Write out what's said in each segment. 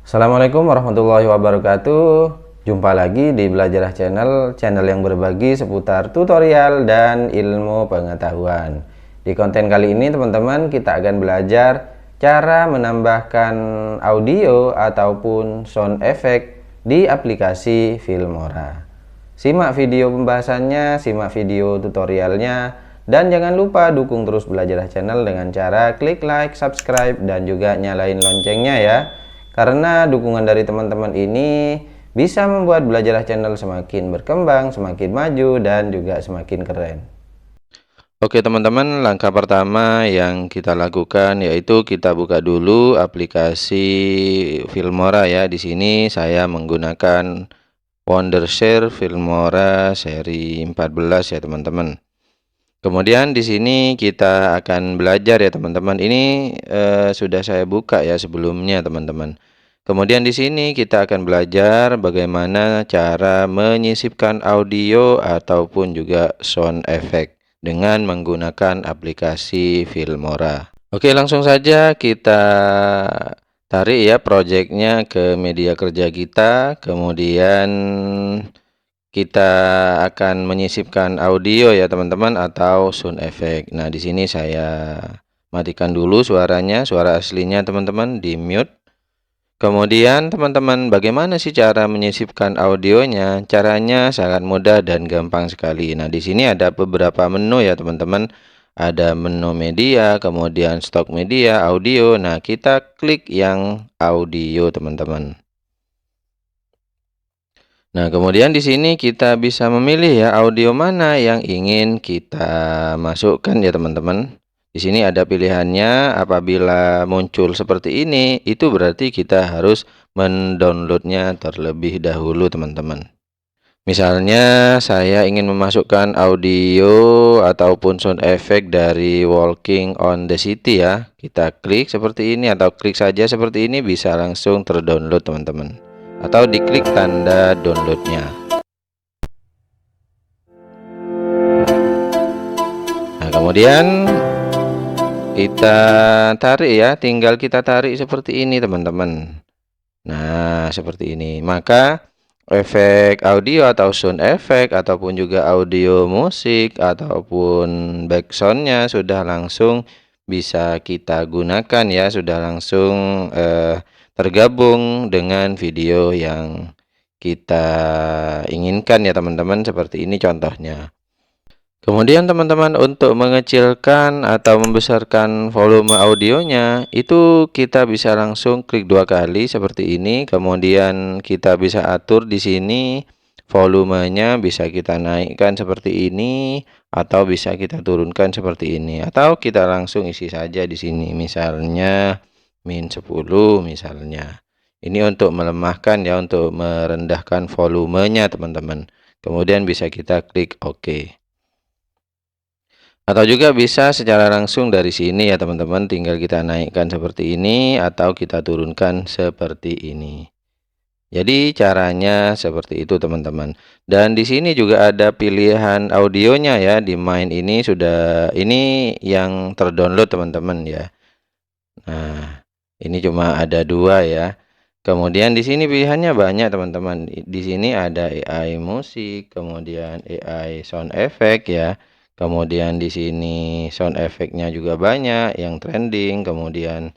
Assalamualaikum warahmatullahi wabarakatuh. Jumpa lagi di Belajarah channel yang berbagi seputar tutorial dan ilmu pengetahuan. Di konten kali ini teman-teman kita akan belajar cara menambahkan audio ataupun sound effect di aplikasi Filmora. Simak video pembahasannya, simak video tutorialnya, dan jangan lupa dukung terus Belajarah channel dengan cara klik like, subscribe, dan juga nyalain loncengnya ya. Karena dukungan dari teman-teman ini bisa membuat Belajarlah channel semakin berkembang, semakin maju, dan juga semakin keren. Oke teman-teman, langkah pertama yang kita lakukan yaitu kita buka dulu aplikasi Filmora ya. Di sini saya menggunakan Wondershare Filmora seri 14 ya teman-teman. Kemudian di sini kita akan belajar ya teman-teman. Ini sudah saya buka ya sebelumnya teman-teman. Kemudian di sini kita akan belajar bagaimana cara menyisipkan audio ataupun juga sound effect dengan menggunakan aplikasi Filmora. Oke, langsung saja kita tarik ya projectnya ke media kerja kita. Kemudian kita akan menyisipkan audio ya teman-teman atau sound effect. Nah, di sini saya matikan dulu suaranya, suara aslinya teman-teman di mute. Kemudian teman-teman, bagaimana sih cara menyisipkan audionya? Caranya sangat mudah dan gampang sekali. Nah, di sini ada beberapa menu ya teman-teman. Ada menu media, kemudian stok media, audio. Nah, kita klik yang audio teman-teman. Nah, kemudian di sini kita bisa memilih ya audio mana yang ingin kita masukkan ya teman-teman. Di sini ada pilihannya. Apabila muncul seperti ini, itu berarti kita harus mendownloadnya terlebih dahulu teman-teman. Misalnya saya ingin memasukkan audio ataupun sound effect dari Walking on the City ya. Kita klik seperti ini atau klik saja seperti ini, bisa langsung terdownload teman-teman. Atau diklik tanda downloadnya. Nah, kemudian kita tarik ya, tinggal kita tarik seperti ini teman-teman. Nah, seperti ini. Maka efek audio atau sound effect ataupun juga audio musik ataupun backsoundnya sudah langsung bisa kita gunakan ya, sudah langsung tergabung dengan video yang kita inginkan ya teman-teman. Seperti ini contohnya. Kemudian teman-teman, untuk mengecilkan atau membesarkan volume audionya itu kita bisa langsung klik dua kali seperti ini. Kemudian kita bisa atur di sini volumenya, bisa kita naikkan seperti ini atau bisa kita turunkan seperti ini, atau kita langsung isi saja di sini misalnya -10 misalnya. Ini untuk melemahkan ya, untuk merendahkan volumenya teman-teman. Kemudian bisa kita klik OK. Atau juga bisa secara langsung dari sini ya teman-teman, tinggal kita naikkan seperti ini atau kita turunkan seperti ini. Jadi caranya seperti itu teman-teman. Dan di sini juga ada pilihan audionya ya, di main ini sudah, ini yang terdownload teman-teman ya. Nah, ini cuma ada dua ya. Kemudian di sini pilihannya banyak teman-teman. Di sini ada AI musik, kemudian AI sound effect ya. Kemudian di sini sound effect-nya juga banyak yang trending, kemudian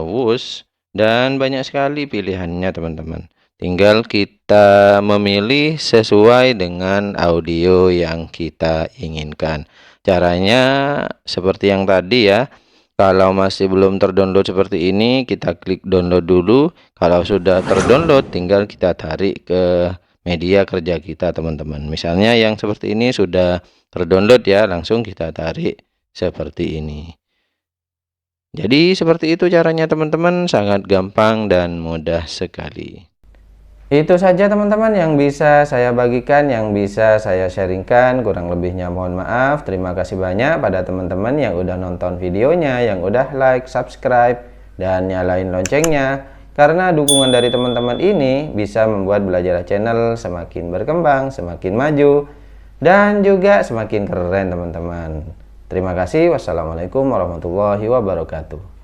whoosh, dan banyak sekali pilihannya teman-teman. Tinggal kita memilih sesuai dengan audio yang kita inginkan. Caranya seperti yang tadi ya. Kalau masih belum terdownload seperti ini, kita klik download dulu. Kalau sudah terdownload, tinggal kita tarik ke media kerja kita teman-teman. Misalnya yang seperti ini sudah terdownload ya, langsung kita tarik seperti ini. Jadi seperti itu caranya teman-teman, sangat gampang dan mudah sekali. Itu saja teman-teman yang bisa saya bagikan, yang bisa saya sharingkan. Kurang lebihnya mohon maaf. Terima kasih banyak pada teman-teman yang udah nonton videonya, yang udah like, subscribe, dan nyalain loncengnya. Karena dukungan dari teman-teman ini bisa membuat Belajarlah channel semakin berkembang, semakin maju, dan juga semakin keren teman-teman. Terima kasih. Wassalamualaikum warahmatullahi wabarakatuh.